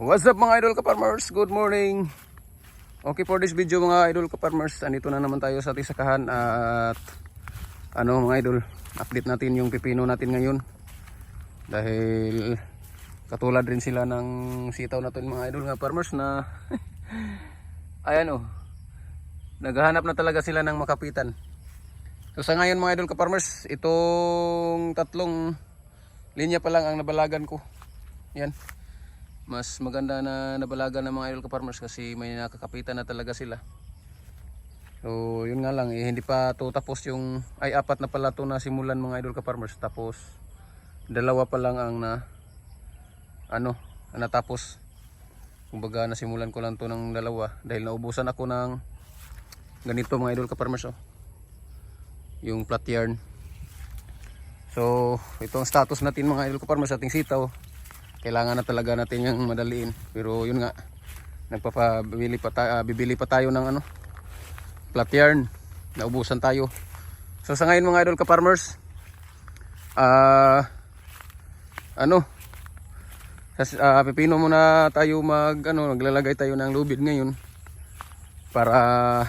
What's up mga idol ka-farmers? Good morning. Okay, for this video mga idol ka-farmers, andito na naman tayo sa ating sakahan at mga idol, update natin yung pipino natin ngayon. Dahil katulad rin sila ng sitaw natin mga idol ka-farmers na ayan naghahanap na talaga sila ng makapitan. So sa ngayon mga idol ka-farmers, itong tatlong linya pa lang ang nabalagan ko. Yan. Mas maganda na nabalagan ng mga idol ka-farmers kasi may nakakapitan na talaga sila. So yun nga lang, hindi pa to tapos yung, apat na pala to na simulan mga idol ka-farmers. Tapos dalawa pa lang ang natapos. Kumbaga nasimulan ko lang to ng dalawa dahil naubusan ako ng ganito mga idol ka-farmers. Yung flat yarn. So itong status natin mga idol ka-farmers, ating sitaw, kailangan na talaga natin yung madaliin. Pero yun nga, bibili pa tayo ng flat yarn. Naubusan tayo. So sa ngayon mga idol ka-farmers, pipino muna tayo naglalagay tayo ng lubid ngayon para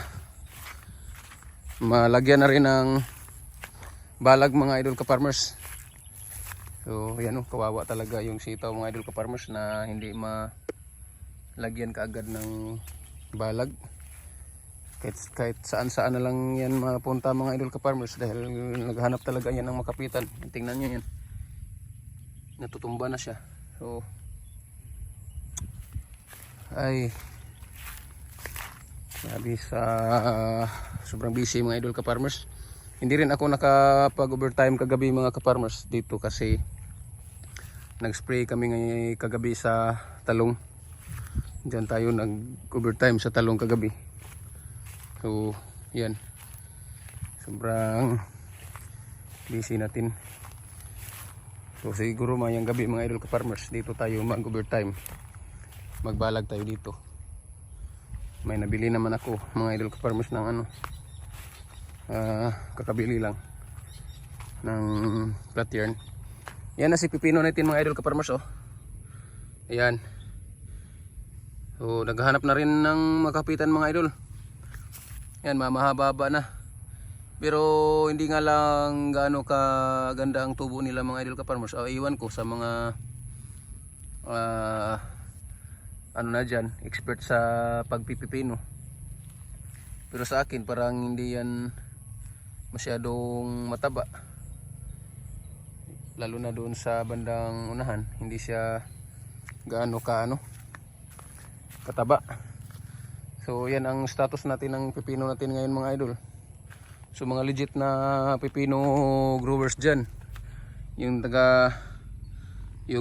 malagyan na rin ng balag mga idol ka-farmers. So yan kawawa talaga yung sitaw mga idol ka-farmers na hindi malagyan kaagad ng balag. Kahit saan na lang yan mapunta mga idol ka-farmers dahil naghanap talaga yan ng makapitan. Tingnan nyo yan, natutumba na siya. So sabi sa sobrang busy mga idol ka-farmers. Hindi rin ako nakapag-overtime kagabi mga ka-farmers dito kasi nag-spray kami kagabi sa talong. Diyan tayo nag-overtime sa talong kagabi. So, yan. Sobrang busy natin. So, siguro mayang gabi mga idol ka-farmers, dito tayo mag-overtime. Magbalag tayo dito. May nabili naman ako mga idol ka-farmers ng kakabili lang ng flat yarn. Yan na si pipino natin mga idol ka-farmers. Ayan. So naghahanap na rin ng makapitan mga idol. Yan, mahaba na. Pero hindi nga lang gaano kaganda ang tubo nila mga idol ka-farmers. Iwan ko sa mga dyan, expert sa pagpipipino. Pero sa akin parang hindi yan masyadong mataba, lalo na doon sa bandang unahan, hindi siya gaano kataba. So yan ang status natin ng pipino natin ngayon mga idol. So mga legit na pipino growers dyan, yung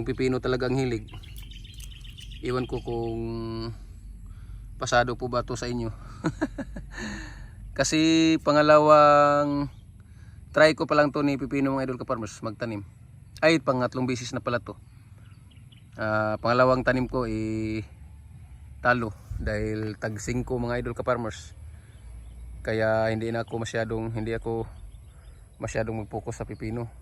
pipino talagang hilig, iwan ko kung pasado po ba to sa inyo. Kasi pangalawang try ko pa lang to ni pipino mga idol ka-farmers magtanim. Pangatlong bisis na pala to. Pangalawang tanim ko talo dahil tag 5 mga idol ka-farmers. Kaya hindi ako masyadong mag-focus sa pipino.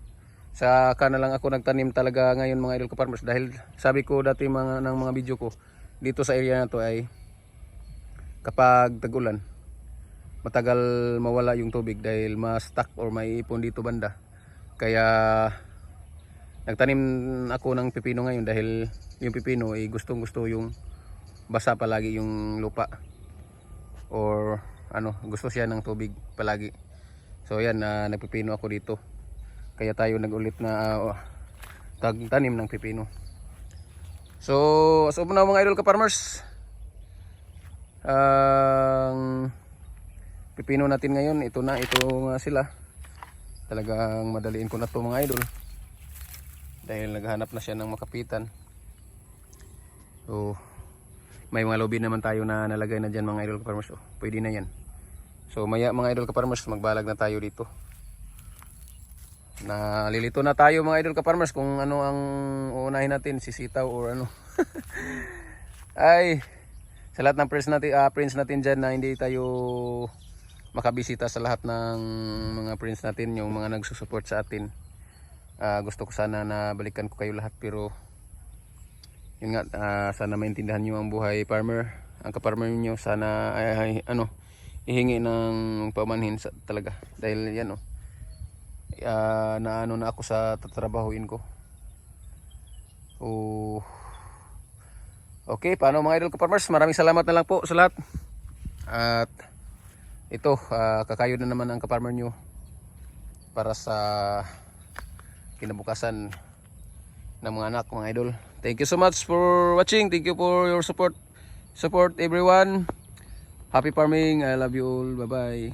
Saka na lang ako nagtanim talaga ngayon mga idol ka-farmers dahil sabi ko dati ng mga video ko, dito sa area na to ay kapag tag-ulan matagal mawala yung tubig dahil ma-stuck or may ipon dito banda. Kaya nagtanim ako ng pipino ngayon dahil yung pipino gustong gusto yung basa palagi yung lupa, or gusto siya ng tubig palagi. So yan, nagpipino ako dito. Kaya tayo nagulit na tanim ng pipino. So na mga idol ka-farmers, pipino natin ngayon, ito nga sila. Talagang madaliin ko na to mga idol dahil naghahanap na siya ng makapitan. So may mga lobby naman tayo na nalagay na dyan mga idol ka-farmers. Pwede na yan. So maya mga idol ka-farmers, magbalag na tayo dito. Nalilito na tayo mga idol ka-farmers kung ano ang uunahin natin, sisitaw or sa lahat ng friends natin dyan na hindi tayo makabisita, sa lahat ng mga friends natin, yung mga nagsusupport sa atin, gusto ko sana na balikan ko kayo lahat, pero Yun nga, sana maintindihan nyo ang buhay farmer, ang ka-farmer nyo. Sana ihingi ng pamanhin talaga, dahil yan na ako sa tatrabahuin ko. Okay, paano mga idol ka-farmers, maraming salamat na lang po sa lahat. At ito, kakayod na naman ang ka-farmer nyo para sa kinabukasan ng mga anak, mga idol. Thank you so much for watching. Thank you for your support everyone. Happy farming. I love you all. Bye bye.